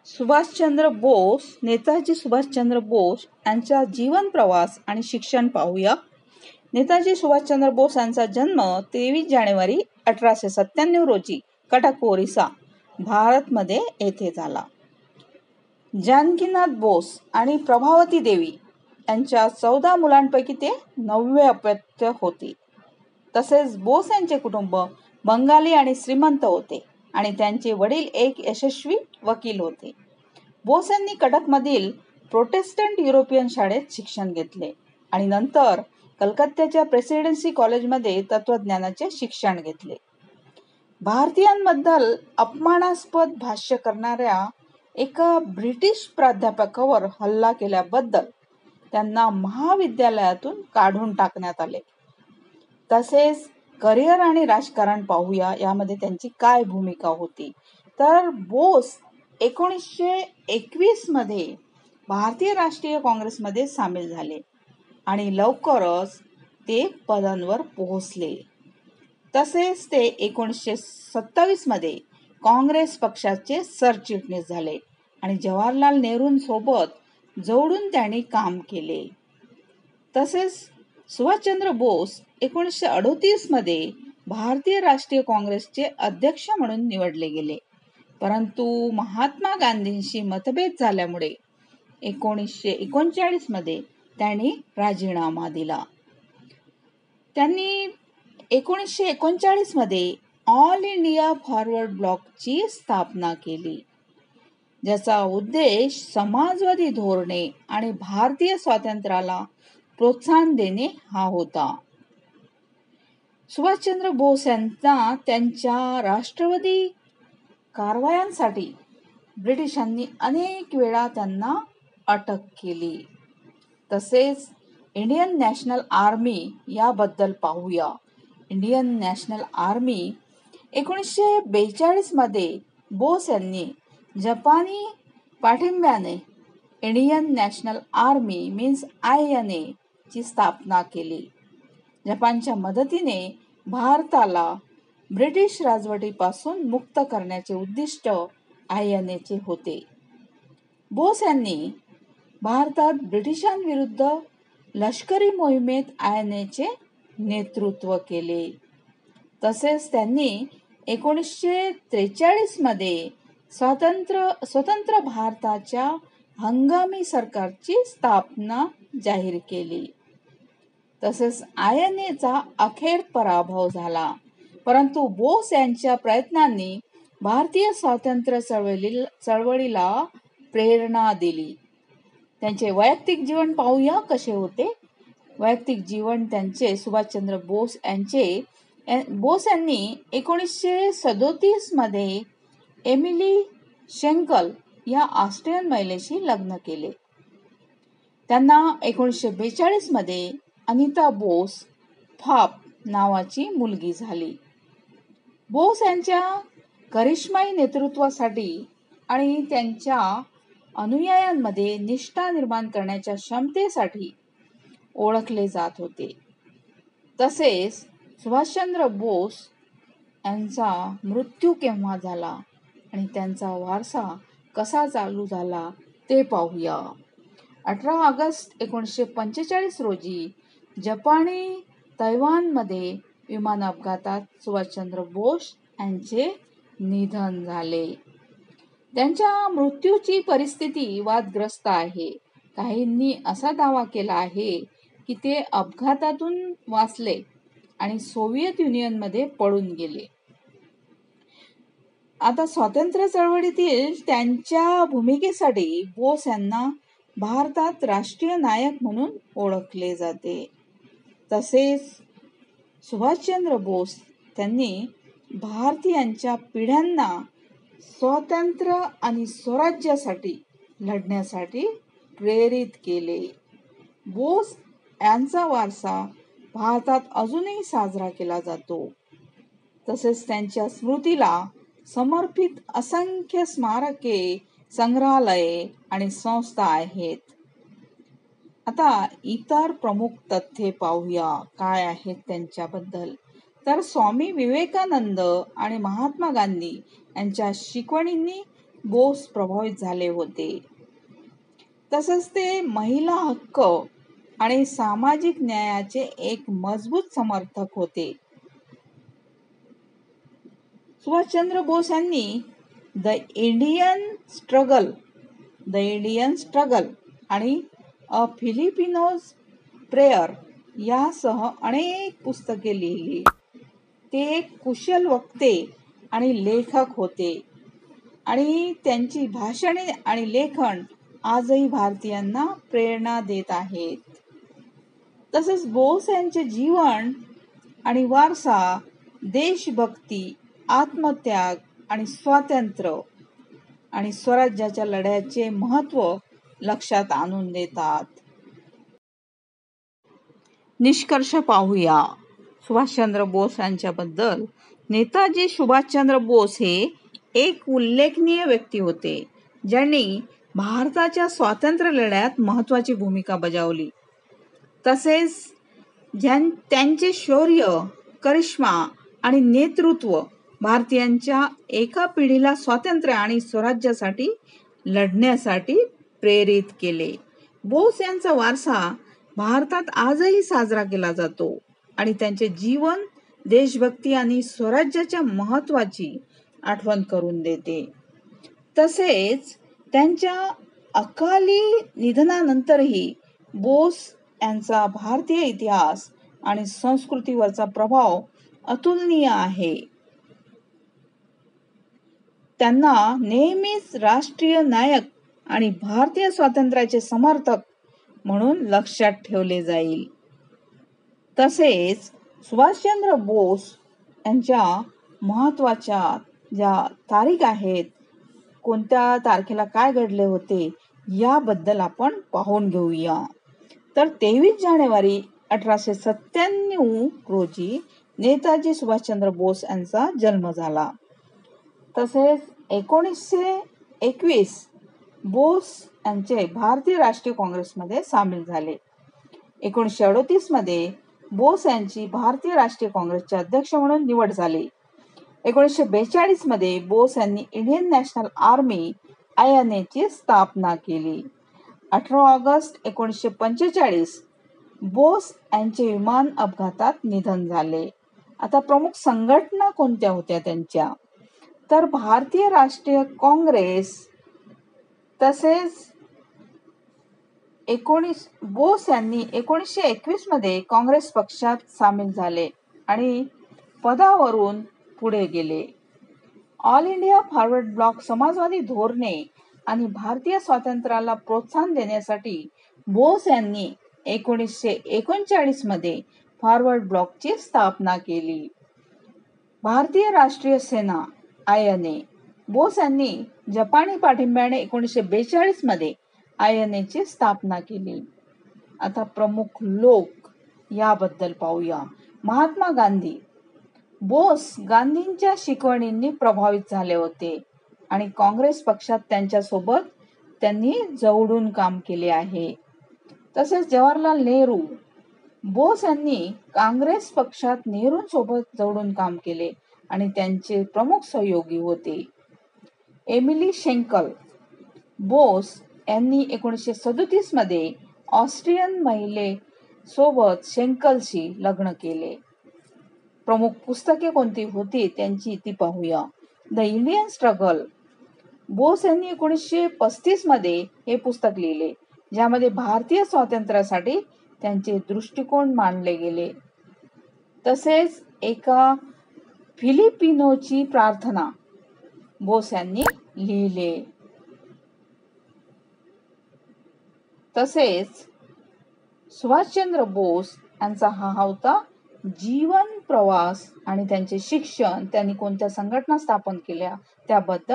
सुभाषचंद्र बोस, नेताजी सुभाषचंद्र बोस यांचा जीवन प्रवास आणि शिक्षण पाहूया. नेताजी सुभाषचंद्र बोस यांचा जन्म 23 जानेवारी 1897 रोजी कटक ओरिसा, भारतमध्ये येथे झाला. जानकीनाथ बोस आणि प्रभावती देवी यांच्या 14 मुलांपैकी ते 9वे अपत्य होते. तसेच बोस यांचे कुटुंब बंगाली आणि श्रीमंत होते आणि त्यांचे वडील एक यशस्वी वकील होते. बोस यांनी कटकमधील प्रोटेस्टंट युरोपियन शाळेत शिक्षण घेतले आणि नंतर कलकत्त्याच्या प्रेसिडेन्सी कॉलेजमध्ये तत्वज्ञानाचे शिक्षण घेतले. भारतीयांबद्दल अपमानास्पद भाष्य करणाऱ्या एका ब्रिटिश प्राध्यापकावर हल्ला केल्याबद्दल त्यांना महाविद्यालयातून काढून टाकण्यात आले. तसेच करिअर आणि राजकारण पाहूया, यामध्ये त्यांची काय भूमिका होती. तर बोस 1921 मध्ये भारतीय राष्ट्रीय काँग्रेसमध्ये सामील झाले आणि लवकरच ते पदांवर पोहोचले. तसेच ते 1927 मध्ये काँग्रेस पक्षाचे सरचिटणीस झाले आणि जवाहरलाल नेहरूंसोबत जोडून त्यांनी काम केले. तसेच सुभाषचंद्र बोस 1938 मध्ये भारतीय राष्ट्रीय काँग्रेसचे अध्यक्ष म्हणून निवडले गेले, परंतु महात्मा गांधींशी मतभेद झाल्यामुळे 1939 मध्ये त्यांनी राजीनामा दिला. त्यांनी 1939 मध्ये ऑल इंडिया फॉरवर्ड ब्लॉकची स्थापना केली, ज्याचा उद्देश समाजवादी धोरणे आणि भारतीय स्वातंत्र्याला प्रोत्साहन देणे हा होता. सुभाषचंद्र बोस यांना त्यांच्या राष्ट्रवादी कारवायांसाठी ब्रिटिशांनी अनेक वेळा त्यांना अटक केली. तसेच इंडियन नॅशनल आर्मी याबद्दल पाहूया. इंडियन नॅशनल आर्मी 1942 मध्ये बोस यांनी जपानी पाठिंब्याने Indian National Army means INA ची स्थापना केली. जपानच्या मदतीने भारताला ब्रिटिश राजवटीपासून मुक्त करण्याचे उद्दिष्ट INA चे होते. बोस यांनी भारतात ब्रिटिशांविरुद्ध लष्करी मोहिमेत INA चे नेतृत्व केले. तसेच त्यांनी 1943 मध्ये स्वतंत्र भारताच्या हंगामी सरकारची स्थापना जाहीर केली. तसेच INA चा अखेर पराभव झाला, परंतु बोस यांच्या प्रयत्नांनी भारतीय स्वातंत्र्य चळवळीला प्रेरणा दिली. त्यांचे वैयक्तिक जीवन पाहूया कसे होते. वैयक्तिक जीवन त्यांचे सुभाषचंद्र बोस यांनी 1937 मध्ये एमिली शेंकल या ऑस्ट्रियन महिलेशी लग्न केले. त्यांना 1942 मध्ये अनिता बोस फाप नावाची मुलगी झाली. बोस यांच्या करिश्माई नेतृत्वासाठी आणि त्यांच्या अनुयायांमध्ये निष्ठा निर्माण करण्याच्या क्षमतेसाठी ओळखले जात होते. तसेच सुभाषचंद्र बोस यांचा मृत्यू केव्हा झाला आणि त्यांचा वारसा कसा चालू झाला ते पाहूया. 18 ऑगस्ट 1945 रोजी जपानी तैवानमध्ये विमान अपघातात सुभाषचंद्र बोस यांचे निधन झाले. त्यांच्या मृत्यूची परिस्थिती वादग्रस्त आहे. काहींनी असा दावा केला आहे की ते अपघातातून वाचले आणि सोव्हिएत युनियनमध्ये पळून गेले. आता स्वातंत्र्य चळवळीतील त्यांच्या भूमिकेसाठी बोस यांना भारतात राष्ट्रीय नायक म्हणून ओळखले जाते. तसेच सुभाषचंद्र बोस त्यांनी भारतीयांच्या पिढ्यांना स्वातंत्र्य आणि स्वराज्यासाठी लढण्यासाठी प्रेरित केले. बोस यांचा वारसा भारतात अजूनही साजरा केला जातो. तसेच त्यांच्या स्मृतीला समर्पित असंख्य स्मारके, संग्रहालये आणि संस्था आहेत. आता इतर प्रमुख तथ्ये पाहूया काय आहेत त्यांच्याबद्दल. तर स्वामी विवेकानंद आणि महात्मा गांधी यांच्या शिकवणींनी बोस प्रभावित झाले होते. तसंच ते महिला हक्क आणि सामाजिक न्यायाचे एक मजबूत समर्थक होते. सुभाषचंद्र बोस यांनी द इंडियन स्ट्रगल आणि अ फिलिपिनोज प्रेयर यासह अनेक पुस्तके लिहिली. ते एक कुशल वक्ते आणि लेखक होते आणि त्यांची भाषणे आणि लेखन आजही भारतीयांना प्रेरणा देत आहेत. तसेच बोस यांचे जीवन आणि वारसा देशभक्ती, आत्मत्याग आणि स्वातंत्र्य आणि स्वराज्याच्या लढ्याचे महत्त्व लक्षात आणून देतात. निष्कर्ष पाहूया सुभाषचंद्र बोस यांच्याबद्दल. नेताजी सुभाषचंद्र बोस हे एक उल्लेखनीय व्यक्ती होते, ज्यांनी भारताच्या स्वातंत्र्य लढ्यात महत्त्वाची भूमिका बजावली. तसेच त्यांचे शौर्य, करिश्मा आणि नेतृत्व भारतीयांच्या एका पिढीला स्वातंत्र्य आणि स्वराज्यासाठी लढण्यासाठी प्रेरित केले. बोस यांचा वारसा भारतात आजही साजरा केला जातो आणि त्यांचे जीवन देशभक्ती आणि स्वराज्याच्या महत्त्वाची आठवण करून देते. तसेच त्यांच्या अकाली निधनानंतरही बोस यांचा भारतीय इतिहास आणि संस्कृतीवरचा प्रभाव अतुलनीय आहे. त्यांना नेहमीच राष्ट्रीय नायक आणि भारतीय स्वातंत्र्याचे समर्थक म्हणून लक्षात ठेवले जाईल. तसेच सुभाषचंद्र बोस यांच्या महत्त्वाच्या ज्या तारीख आहेत, कोणत्या तारखेला काय घडले होते याबद्दल आपण पाहून घेऊया. तर 23 जानेवारी 1897 रोजी नेताजी सुभाषचंद्र बोस यांचा जन्म झाला. तसेच 1921 बोस यांचे भारतीय राष्ट्रीय काँग्रेसमध्ये सामील झाले. 1938 मध्ये बोस यांची भारतीय राष्ट्रीय काँग्रेसचे अध्यक्ष म्हणून निवड झाली. 1942 मध्ये बोस यांनी इंडियन नॅशनल आर्मी INA ची स्थापना केली. 18 ऑगस्ट 1945 बोस यांचे विमान अपघातात निधन झाले. आता प्रमुख संघटना कोणत्या होत्या त्यांच्या, तर भारतीय राष्ट्रीय काँग्रेस. तसेच बोस यांनी 1921 मध्ये काँग्रेस पक्षात सामील झाले आणि पदावरून पुढे गेले. ऑल इंडिया फॉरवर्ड ब्लॉक समाजवादी धोरणे आणि भारतीय स्वातंत्र्याला प्रोत्साहन देण्यासाठी बोस यांनी 1939 मध्ये फॉरवर्ड ब्लॉकची स्थापना केली. भारतीय राष्ट्रीय सेना INA. बोस यांनी जपानी पाठिंब्याने 1942 मध्ये INA ची स्थापना केली. आता प्रमुख लोक याबद्दल पाहूया. महात्मा गांधी. बोस गांधींच्या शिकवणींनी प्रभावित झाले होते आणि काँग्रेस पक्षात त्यांच्यासोबत त्यांनी जवळून काम केले आहे. तसेच जवाहरलाल नेहरू. बोस यांनी काँग्रेस पक्षात नेहरूंसोबत जवळून काम केले आणि त्यांचे प्रमुख सहयोगी होते. Emily Schenkl. बोस यांनी 1937 मध्ये ऑस्ट्रियन महिलेसोबत शेंकलशी लग्न केले. प्रमुख पुस्तके कोणती होती त्यांची ती पाहूया. The Indian struggle. बोस यांनी 1935 मध्ये हे पुस्तक लिहिले, ज्यामध्ये भारतीय स्वातंत्र्यासाठी त्यांचे दृष्टिकोन मांडले गेले. तसेच एका फिलिपिनोची प्रार्थना बोस यांनी लिहिले. तसेच सुभाषचंद्र बोस यांचा हा होता जीवन प्रवास आणि त्यांचे शिक्षण, त्यांनी कोणत्या संघटना स्थापन केल्या त्याबद्दल